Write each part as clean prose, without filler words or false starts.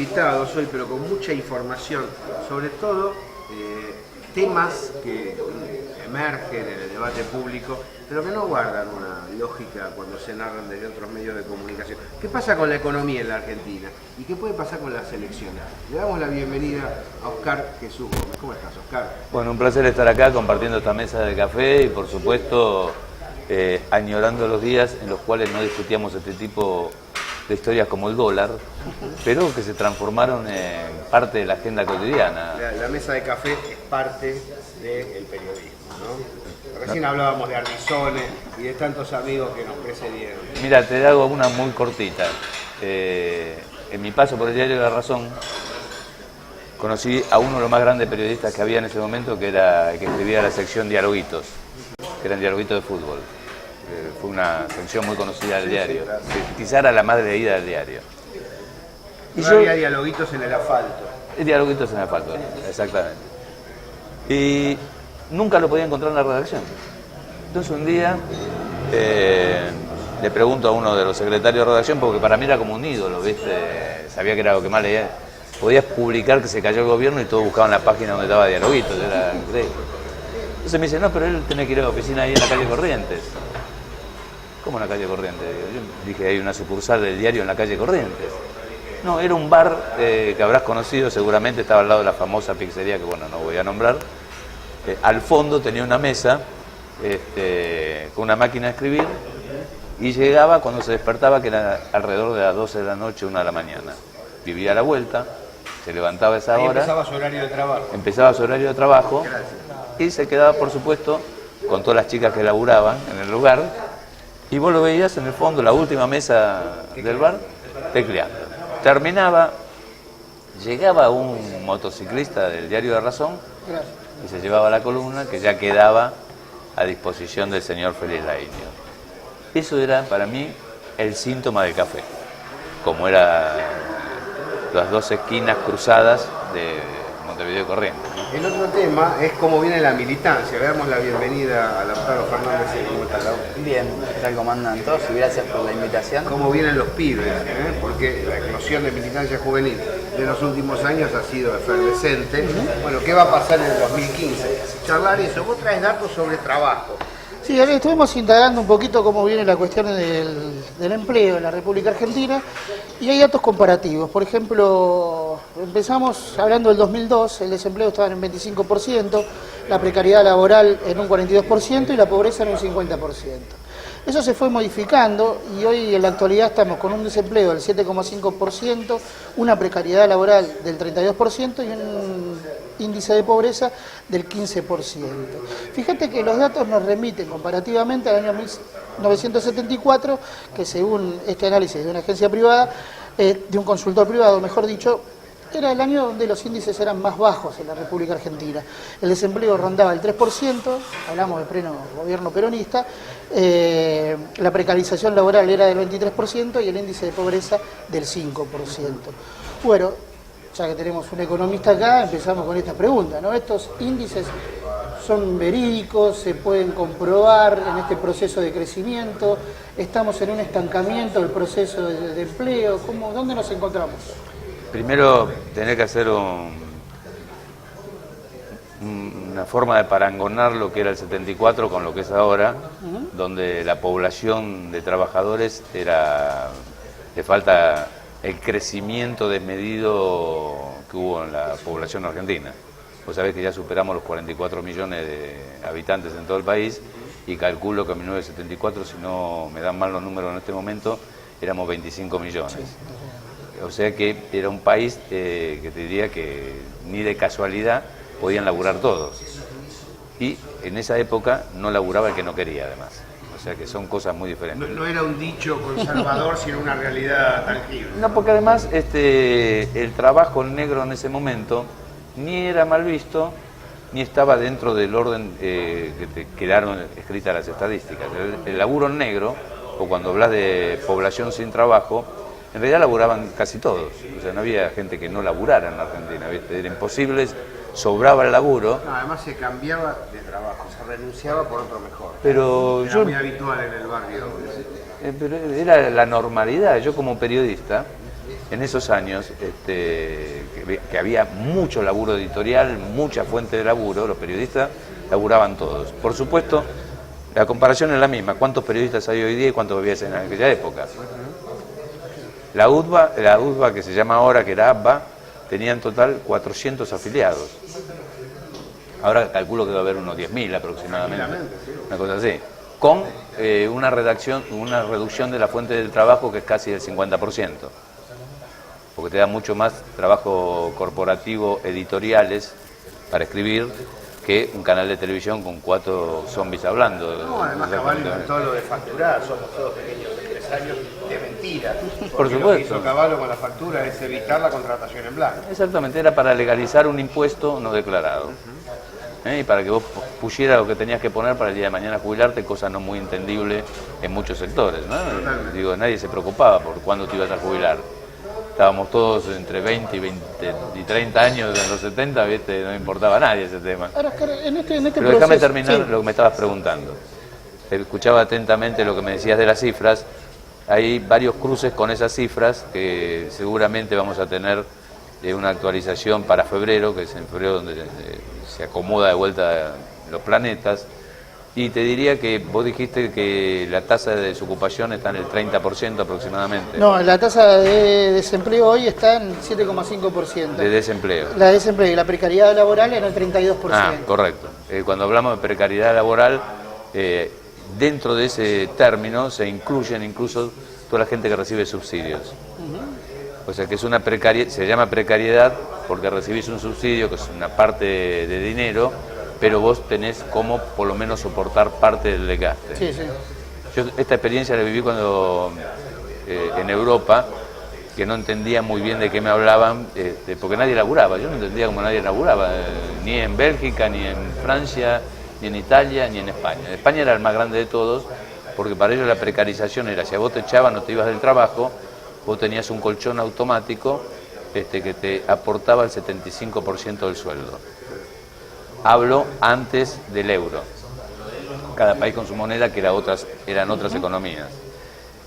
invitados hoy, pero con mucha información, sobre todo temas que emergen en el debate público, pero que no guardan una lógica cuando se narran desde otros medios de comunicación. ¿Qué pasa con la economía en la Argentina? ¿Y qué puede pasar con las elecciones? Le damos la bienvenida a Oscar Jesús Gómez. ¿Cómo estás, Oscar? Bueno, un placer estar acá compartiendo esta mesa de café y, por supuesto, añorando los días en los cuales no discutíamos este tipo de historias como el dólar, pero que se transformaron en parte de la agenda cotidiana. La mesa de café es parte del periodismo, ¿no? Recién hablábamos de Ardisone y de tantos amigos que nos precedieron. Mira, te hago una muy cortita. En mi paso por el diario La Razón, conocí a uno de los más grandes periodistas que había en ese momento, que era el que escribía la sección Dialoguitos, que eran dialoguitos de fútbol. Fue una sección muy conocida del diario. Claro. Quizá era la más leída del diario. Y yo había dialoguitos en el asfalto. Dialoguitos en el asfalto, exactamente. Y nunca lo podía encontrar en la redacción. Entonces un día le pregunto a uno de los secretarios de redacción, porque para mí era como un ídolo, ¿viste? Sabía que era lo que más leía. Podías publicar que se cayó el gobierno y todos buscaban la página donde estaba Dialoguitos, era increíble. Entonces me dice, no, pero él tenía que ir a la oficina ahí en la calle Corrientes. ¿Cómo en la calle Corrientes? Yo dije, hay una sucursal del diario en la calle Corrientes. No, era un bar que habrás conocido seguramente, estaba al lado de la famosa pizzería que, bueno, no voy a nombrar. Al fondo tenía una mesa con una máquina de escribir y llegaba cuando se despertaba, que era alrededor de las 12 de la noche, 1 de la mañana. Vivía a la vuelta, se levantaba a esa hora. Empezaba su horario de trabajo. Empezaba su horario de trabajo. Gracias. Y se quedaba, por supuesto, con todas las chicas que laburaban en el lugar. Y vos lo veías en el fondo, la última mesa del bar, tecleando. Terminaba, llegaba un motociclista del diario La Razón y se llevaba la columna que ya quedaba a disposición del señor Félix Laínez. Eso era para mí el síntoma del café, como eran las dos esquinas cruzadas de Montevideo y Corrientes. El otro tema es cómo viene la militancia. Le damos la bienvenida a Lautaro Fernández. ¿Cómo está, Lautaro? Bien, ¿qué tal? ¿Cómo andan todos? Y gracias por la invitación. Cómo vienen los pibes, porque la eclosión de militancia juvenil de los últimos años ha sido efervescente. Bueno, ¿qué va a pasar en el 2015? Charlar eso. Vos traes datos sobre trabajo. Sí, estuvimos indagando un poquito cómo viene la cuestión del empleo en la República Argentina y hay datos comparativos. Por ejemplo, empezamos hablando del 2002, el desempleo estaba en 25%, la precariedad laboral en un 42% y la pobreza en un 50%. Eso se fue modificando y hoy en la actualidad estamos con un desempleo del 7,5%, una precariedad laboral del 32% y un índice de pobreza del 15%. Fíjate que los datos nos remiten comparativamente al año 1974, que según este análisis de una agencia privada, de un consultor privado, mejor dicho, era el año donde los índices eran más bajos en la República Argentina. El desempleo rondaba el 3%, hablamos de pleno gobierno peronista, la precarización laboral era del 23% y el índice de pobreza del 5%. Bueno, ya que tenemos un economista acá, empezamos con esta pregunta, ¿no? ¿Estos índices son verídicos, se pueden comprobar en este proceso de crecimiento? ¿Estamos en un estancamiento del proceso de empleo? ¿Dónde nos encontramos? Primero, tener que hacer una forma de parangonar lo que era el 74 con lo que es ahora, donde la población de trabajadores le falta el crecimiento desmedido que hubo en la población argentina. Vos sabés que ya superamos los 44 millones de habitantes en todo el país y calculo que en 1974, si no me dan mal los números en este momento, éramos 25 millones. O sea que era un país que te diría que ni de casualidad podían laburar todos. Y en esa época no laburaba el que no quería, además. O sea que son cosas muy diferentes. No era un dicho conservador, sino una realidad tangible. No, porque además el trabajo negro en ese momento ni era mal visto, ni estaba dentro del orden que te quedaron escritas las estadísticas. El laburo negro, o cuando hablas de población sin trabajo, en realidad laburaban casi todos. O sea, no había gente que no laburara en la Argentina, ¿viste? Era imposible, sobraba el laburo. No, además se cambiaba de trabajo, se renunciaba por otro mejor. Pero era muy habitual en el barrio. Pero era la normalidad. Yo como periodista en esos años que había mucho laburo editorial, mucha fuente de laburo, los periodistas laburaban todos. Por supuesto, la comparación es la misma, ¿cuántos periodistas hay hoy día y cuántos había en aquella época? La UDBA, que se llama ahora, que era ABBA, tenía en total 400 afiliados. Ahora calculo que va a haber unos 10.000 aproximadamente, una cosa así. Con una reducción de la fuente del trabajo que es casi del 50%. Porque te da mucho más trabajo corporativo, editoriales, para escribir, que un canal de televisión con 4 zombies hablando. No, además Cavallo inventó lo de facturar, somos todos pequeños empresarios, de mentira. Por supuesto. Lo que hizo Cavallo con la factura es evitar la contratación en blanco. Exactamente, era para legalizar un impuesto no declarado. Y para que vos pusieras lo que tenías que poner para el día de mañana jubilarte, cosa no muy entendible en muchos sectores, ¿no? Digo, nadie se preocupaba por cuándo te ibas a jubilar. Estábamos todos entre 20 y 30 años en los 70, ¿viste? No importaba a nadie ese tema. Ahora, en este Pero déjame proceso, terminar sí. lo que me estabas preguntando. Te escuchaba atentamente lo que me decías de las cifras. Hay varios cruces con esas cifras que seguramente vamos a tener una actualización para febrero, que es en febrero donde se acomoda de vuelta los planetas. Y te diría que vos dijiste que la tasa de desocupación está en el 30% aproximadamente. No, la tasa de desempleo hoy está en 7,5%. De desempleo. La de desempleo y la precariedad laboral en el 32%. Ah, correcto. Cuando hablamos de precariedad laboral, dentro de ese término se incluyen incluso toda la gente que recibe subsidios. O sea que es una precariedad, se llama precariedad porque recibís un subsidio que es una parte de dinero, pero vos tenés como por lo menos soportar parte del desgaste. Sí, sí. Yo esta experiencia la viví cuando en Europa, que no entendía muy bien de qué me hablaban, porque nadie laburaba, yo no entendía cómo nadie laburaba, ni en Bélgica, ni en Francia, ni en Italia, ni en España. En España era el más grande de todos, porque para ellos la precarización era, si a vos te echaban o te ibas del trabajo, vos tenías un colchón automático que te aportaba el 75% del sueldo. Hablo antes del euro. Cada país con su moneda, que eran otras economías.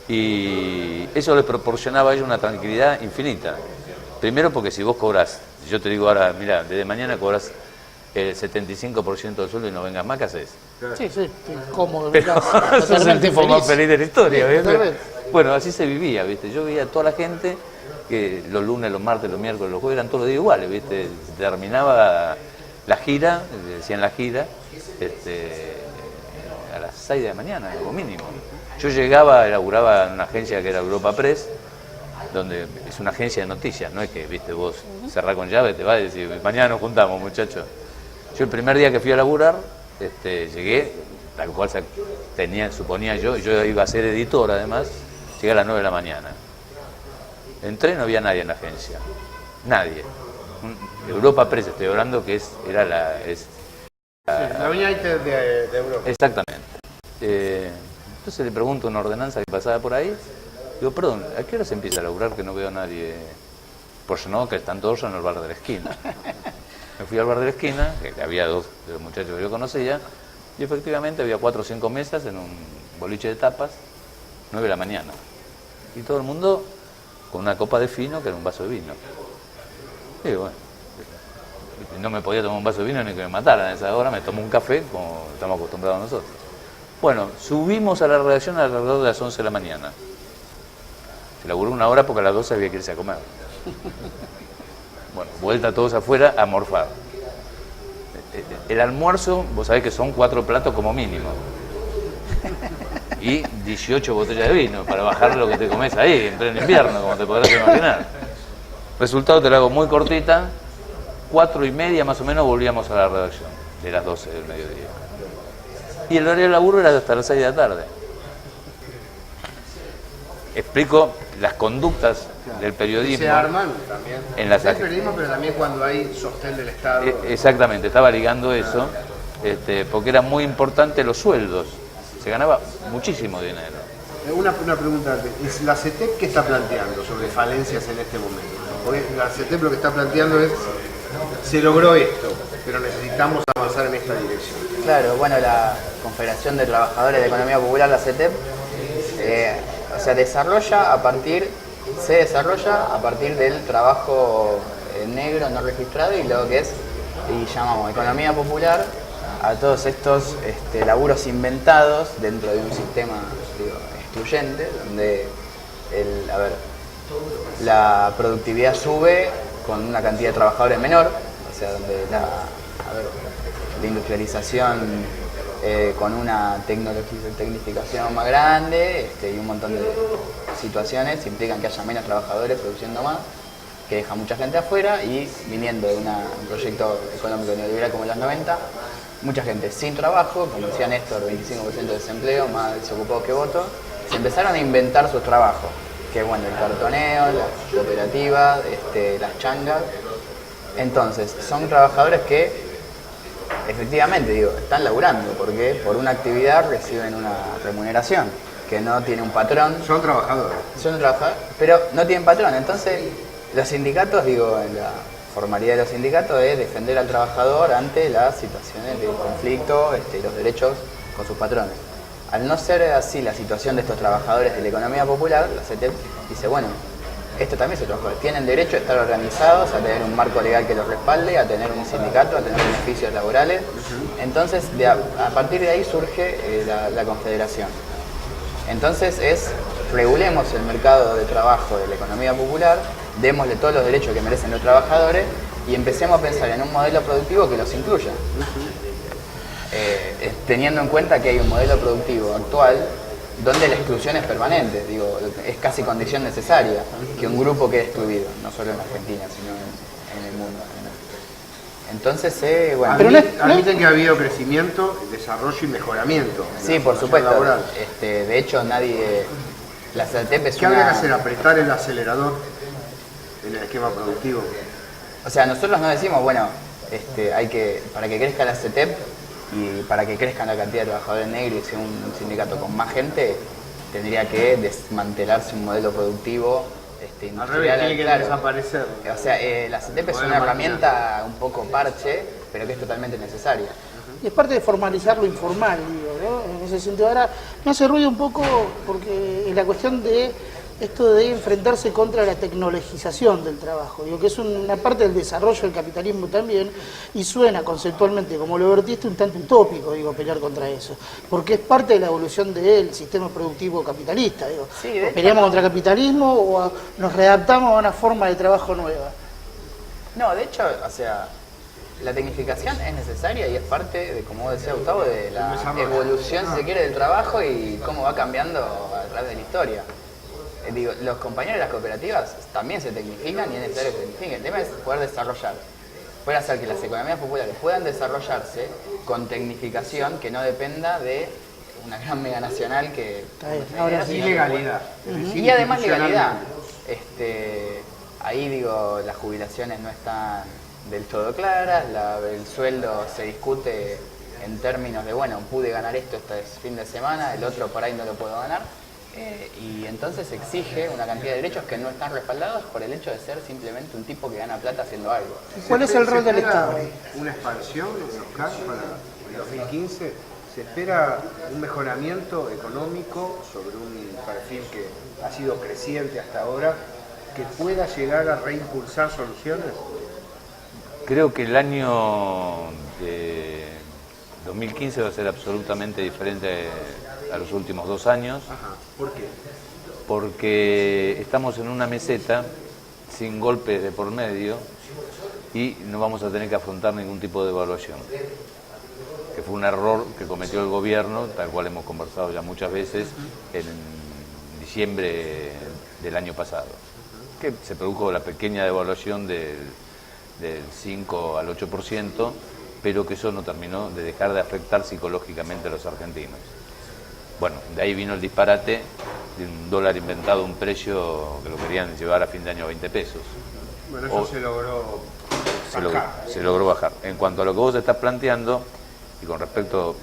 Y eso les proporcionaba a ellos una tranquilidad infinita. Primero porque si vos cobras, yo te digo ahora, mira, desde mañana cobras el 75% del sueldo y no vengas más, ¿qué haces? Sí, sí, cómodo. Pero sos el tipo más feliz de la historia, Sí, ¿viste? totalmente. Bueno, así se vivía, ¿viste? Yo veía a toda la gente que los lunes, los martes, los miércoles, los jueves eran todos los días iguales, ¿viste? Terminaba la gira, decían la gira, a las 6 de la mañana, como mínimo. Yo laburaba en una agencia que era Europa Press, donde es una agencia de noticias, no es que, viste, vos cerrás con llave, te vas y decís, mañana nos juntamos, muchachos. Yo el primer día que fui a laburar, llegué, tal cual suponía yo iba a ser editor además, llegué a las 9 de la mañana. Entré, no había nadie en la agencia, nadie. Europa Press, estoy hablando que La avenida de Europa. exactamente. Entonces le pregunto a una ordenanza que pasaba por ahí, digo, perdón, ¿a qué hora se empieza a laburar que no veo a nadie? Pues no, que están todos en el bar de la esquina. Me fui al bar de la esquina, que había 2 de los muchachos que yo conocía, y efectivamente había 4 o 5 mesas en un boliche de tapas, 9 de la mañana. Y todo el mundo con una copa de fino, que era un vaso de vino. Y bueno, no me podía tomar un vaso de vino ni que me mataran a esa hora, me tomo un café como estamos acostumbrados nosotros. Bueno, subimos a la redacción alrededor de las 11 de la mañana. Se laburó 1 hora porque a las 12 había que irse a comer. Bueno, vuelta todos afuera a morfar. El almuerzo, vos sabés que son 4 platos como mínimo. Y 18 botellas de vino para bajar lo que te comes ahí, en pleno invierno, como te podrás imaginar. Resultado, te lo hago muy cortita, 4:30 más o menos volvíamos a la redacción, de las 12 del mediodía. Y el horario de laburo era hasta las 6 de la tarde. Explico las conductas del periodismo. Se arman también. En las el periodismo, pero también cuando hay sostén del Estado. Exactamente, estaba ligando eso, porque era muy importante los sueldos. Se ganaba muchísimo dinero. Una pregunta antes. ¿Es la CETEP qué está planteando sobre falencias en este momento? Porque la CETEP lo que está planteando es, se logró esto, pero necesitamos avanzar en esta dirección. Claro, bueno, la Confederación de Trabajadores de Economía Popular, la CETEP, desarrolla a partir se desarrolla a partir del trabajo negro no registrado y lo que es, y llamamos economía popular, a todos estos laburos inventados dentro de un sistema, digo, excluyente, donde la productividad sube con una cantidad de trabajadores menor, o sea, donde la industrialización con una tecnificación más grande y un montón de situaciones implican que haya menos trabajadores produciendo más, que deja mucha gente afuera, y viniendo de un proyecto económico neoliberal como en los 90, mucha gente sin trabajo, como decía Néstor, 25% de desempleo, más desocupados que votos, se empezaron a inventar sus trabajos, que bueno, el cartoneo, las cooperativas, las changas. Entonces, son trabajadores que efectivamente, digo, están laburando, porque por una actividad reciben una remuneración, que no tiene un patrón. Son trabajadores. Son trabajadores, pero no tienen patrón. Entonces, los sindicatos, digo, la formalidad de los sindicatos es defender al trabajador ante las situaciones de conflicto, los derechos con sus patrones. Al no ser así la situación de estos trabajadores de la economía popular, la CETEP dice, bueno, esto también se trabajadores. Tienen derecho a estar organizados, a tener un marco legal que los respalde, a tener un sindicato, a tener beneficios laborales. Entonces, a partir de ahí surge la confederación. Entonces regulemos el mercado de trabajo de la economía popular, démosle todos los derechos que merecen los trabajadores y empecemos a pensar en un modelo productivo que los incluya. Teniendo en cuenta que hay un modelo productivo actual donde la exclusión es permanente, digo, es casi condición necesaria que un grupo quede excluido, no solo en Argentina, sino en el mundo. Entonces, bueno... Admiten que ha habido crecimiento, desarrollo y mejoramiento. Sí, por supuesto. De hecho, la CETEP es ¿Qué habría que hacer? ¿Apretar el acelerador en el esquema productivo? O sea, nosotros no decimos, bueno, para que crezca la CETEP y para que crezca la cantidad de trabajadores negros y sea un sindicato con más gente, tendría que desmantelarse un modelo productivo al revés, tiene que desaparecer. O sea, la CETEP es una herramienta un poco parche, pero que es totalmente necesaria. Y es parte de formalizar lo informal, digo, ¿no? En ese sentido. Ahora, me hace ruido un poco porque la cuestión de esto de enfrentarse contra la tecnologización del trabajo, digo, que es una parte del desarrollo del capitalismo también, y suena conceptualmente, como lo vertiste, un tanto utópico, digo, pelear contra eso, porque es parte de la evolución del sistema productivo capitalista, digo. Sí, ¿Peleamos contra el capitalismo o nos readaptamos a una forma de trabajo nueva? No, de hecho, o sea, la tecnificación es necesaria y es parte de, como decía Gustavo, de la evolución, si se quiere, del trabajo y cómo va cambiando a través de la historia. Digo, los compañeros de las cooperativas también se tecnifican y es necesario que se tecnifiquen. El tema es poder desarrollar, poder hacer que las economías populares puedan desarrollarse con tecnificación que no dependa de una gran mega nacional que... Ahora sí, legalidad. Y además legalidad. Ahí, digo, las jubilaciones no están del todo claras, el sueldo se discute en términos de, bueno, pude ganar esto este fin de semana, el otro por ahí no lo puedo ganar. Y entonces exige una cantidad de derechos que no están respaldados por el hecho de ser simplemente un tipo que gana plata haciendo algo. ¿Cuál es el rol del Estado? ¿Una expansión en los casos para el 2015? ¿Se espera un mejoramiento económico sobre un perfil que ha sido creciente hasta ahora, que pueda llegar a reimpulsar soluciones? Creo que el año de 2015 va a ser absolutamente diferente a los últimos 2 años. Ajá. ¿Por qué? Porque estamos en una meseta sin golpes de por medio y no vamos a tener que afrontar ningún tipo de evaluación, que fue un error que cometió el gobierno, tal cual hemos conversado ya muchas veces, en diciembre del año pasado, que se produjo la pequeña devaluación del 5 al 8%, pero que eso no terminó de dejar de afectar psicológicamente a los argentinos. Bueno, de ahí vino el disparate de un dólar inventado a un precio que lo querían llevar a fin de año a 20 pesos. Bueno, eso se logró bajar. Se logró bajar. En cuanto a lo que vos estás planteando, y con respecto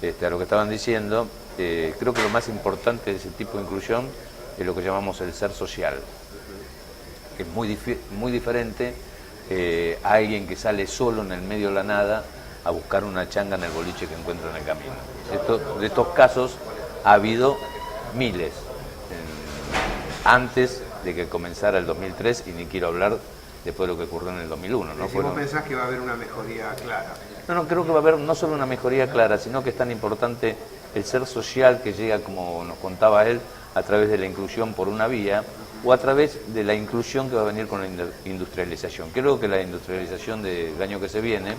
a lo que estaban diciendo, creo que lo más importante de ese tipo de inclusión es lo que llamamos el ser social, que es muy diferente a alguien que sale solo en el medio de la nada a buscar una changa en el boliche que encuentra en el camino. De estos casos ha habido miles. Antes de que comenzara el 2003 y ni quiero hablar después de lo que ocurrió en el 2001. ¿No? Si vos pensás que va a haber una mejoría clara. No, creo que va a haber no solo una mejoría clara, sino que es tan importante el ser social que llega, como nos contaba él, a través de la inclusión por una vía o a través de la inclusión que va a venir con la industrialización. Creo que la industrialización del año que se viene,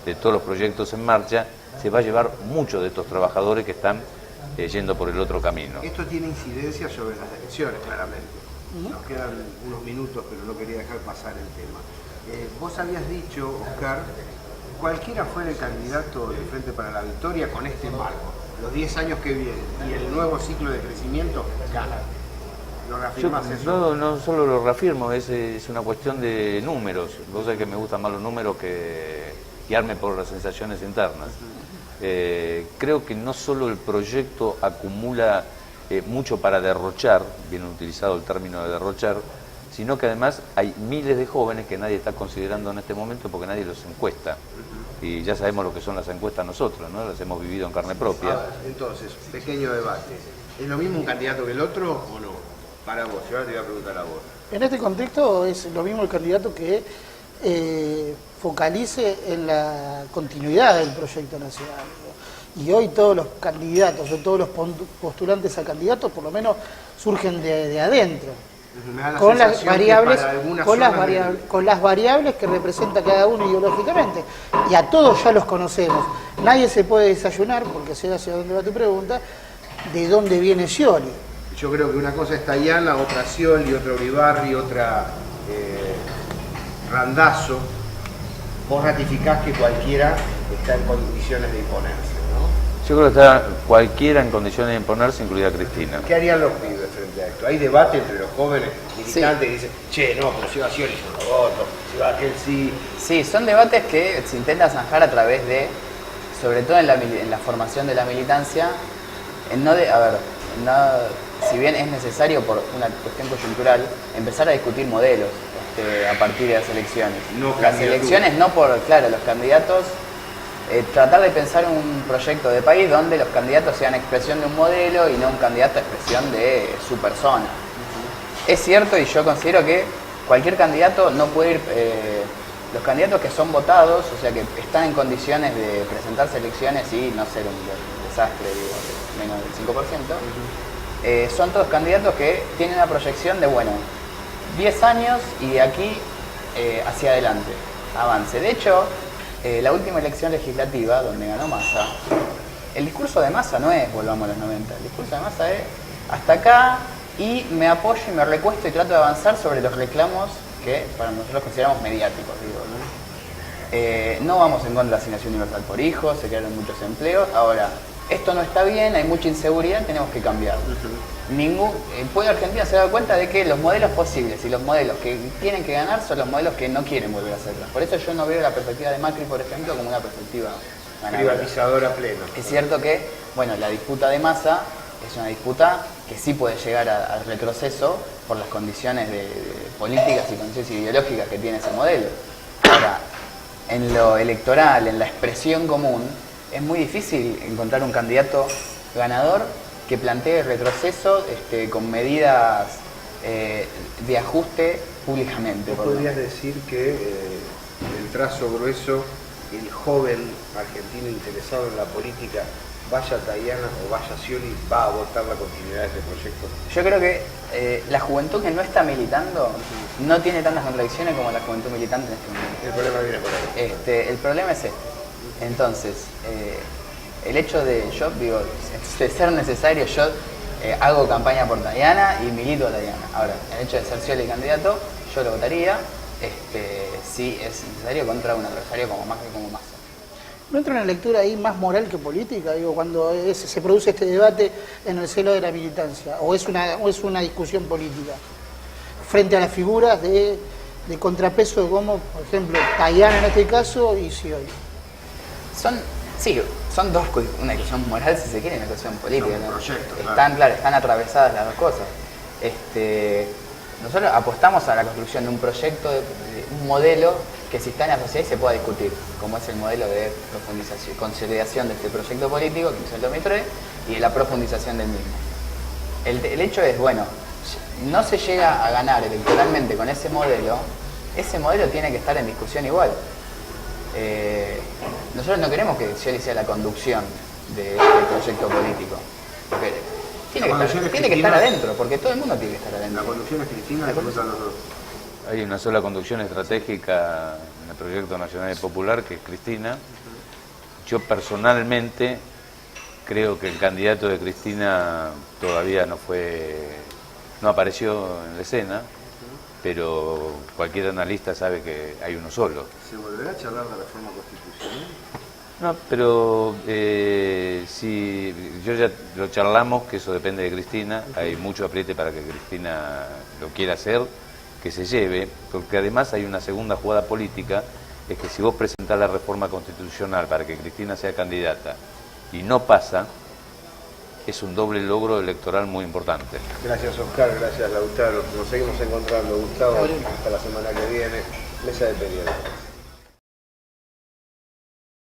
de todos los proyectos en marcha, se va a llevar muchos de estos trabajadores que están yendo por el otro camino. Esto tiene incidencia sobre las elecciones, claramente. Nos quedan unos minutos, pero no quería dejar pasar el tema. Vos habías dicho, Oscar, cualquiera fuera el candidato del Frente para la Victoria con este marco, los 10 años que vienen y el nuevo ciclo de crecimiento, gana. ¿Lo reafirmás eso? No solo lo reafirmo, es una cuestión de números. Vos sabés que me gustan más los números que guiarme por las sensaciones internas. Creo que no solo el proyecto acumula mucho para derrochar, bien utilizado el término de derrochar, sino que además hay miles de jóvenes que nadie está considerando en este momento porque nadie los encuesta. Y ya sabemos lo que son las encuestas nosotros, ¿no? Las hemos vivido en carne propia. A ver, entonces, pequeño debate. ¿Es lo mismo un candidato que el otro o no? Para vos, yo ahora te voy a preguntar a vos. En este contexto es lo mismo el candidato que focalice en la continuidad del proyecto nacional. Y hoy todos los candidatos o todos los postulantes a candidatos por lo menos surgen de adentro. Con las variables que representa cada uno ideológicamente. Y a todos ya los conocemos. Nadie se puede desayunar, porque sé hacia dónde va tu pregunta, de dónde viene Scioli. Yo creo que una cosa es Tayana, otra Scioli, otra Uribarri, otra Randazzo. Vos ratificás que cualquiera está en condiciones de imponerse, ¿no? Yo creo que está cualquiera en condiciones de imponerse, incluida Cristina. ¿Qué harían los pibes frente a esto? Hay debate entre los jóvenes militantes que dicen, che, no, pero si va Scioli yo no voto, si va aquel sí. Sí, son debates que se intentan zanjar a través de, sobre todo en la formación de la militancia, si bien es necesario por una cuestión coyuntural, empezar a discutir modelos a partir de las elecciones. Las elecciones no por, claro, los candidatos, tratar de pensar un proyecto de país donde los candidatos sean expresión de un modelo y no un candidato expresión de su persona. Es cierto, y yo considero que cualquier candidato no puede ir, los candidatos que son votados, o sea que están en condiciones de presentarse a elecciones y no ser un desastre, digo, menos del 5%, son todos candidatos que tienen una proyección de, bueno, 10 años y de aquí hacia adelante, avance. De hecho, la última elección legislativa, donde ganó Massa, el discurso de Massa no es volvamos a los 90, el discurso de Massa es hasta acá y me apoyo y me recuesto y trato de avanzar sobre los reclamos que para nosotros consideramos mediáticos, digo, ¿no? No vamos en contra de la asignación universal por hijos, se crearon muchos empleos, ahora, esto no está bien, hay mucha inseguridad, tenemos que cambiarlo. El pueblo argentino se da cuenta de que los modelos posibles y los modelos que tienen que ganar son los modelos que no quieren volver a hacerlo. Por eso yo no veo la perspectiva de Macri, por ejemplo, como una perspectiva ganadora. Privatizadora plena. Es cierto que, bueno, la disputa de Massa es una disputa que sí puede llegar al retroceso por las condiciones de políticas y condiciones ideológicas que tiene ese modelo. Ahora, en lo electoral, en la expresión común, es muy difícil encontrar un candidato ganador que plantee el retroceso con medidas de ajuste públicamente. ¿Podrías decir que el trazo grueso, el joven argentino interesado en la política, vaya Tayana o vaya Scioli, va a votar la continuidad de este proyecto? Yo creo que la juventud que no está militando no tiene tantas contradicciones como la juventud militante en este momento. El problema viene por ahí. El problema es Entonces, el hecho de ser necesario, yo hago campaña por Tayana y milito a Tayana. Ahora, el hecho de ser Scioli candidato, yo lo votaría si es necesario contra un adversario como Macri, como Massa. ¿No entra una lectura ahí más moral que política, digo, cuando se produce este debate en el seno de la militancia? ¿O es una discusión política? Frente a las figuras de contrapeso como, por ejemplo, Tayana en este caso y Scioli. Son dos, una discusión moral si se quiere y una discusión política. ¿No? Proyecto, están atravesadas las dos cosas. Nosotros apostamos a la construcción de un proyecto, de un modelo que si está en la sociedad se pueda discutir, como es el modelo de profundización, consolidación de este proyecto político que hizo el 2003 y de la profundización del mismo. El hecho es, bueno, no se llega a ganar electoralmente con ese modelo tiene que estar en discusión igual. Nosotros no queremos que Scioli sea la conducción de este proyecto político, porque tiene que estar adentro, porque todo el mundo tiene que estar adentro. La conducción es Cristina, después están los dos. Hay una sola conducción estratégica en el Proyecto Nacional y Popular, que es Cristina. Yo personalmente creo que el candidato de Cristina todavía no apareció en la escena, pero cualquier analista sabe que hay uno solo. ¿Se volverá a charlar de reforma constitucional? No, pero si yo ya lo charlamos, que eso depende de Cristina, hay mucho apriete para que Cristina lo quiera hacer, que se lleve, porque además hay una segunda jugada política, es que si vos presentás la reforma constitucional para que Cristina sea candidata y no pasa, es un doble logro electoral muy importante. Gracias Oscar, gracias Lautaro. Nos seguimos encontrando. Gustavo, hasta la semana que viene. Mesa de periodistas.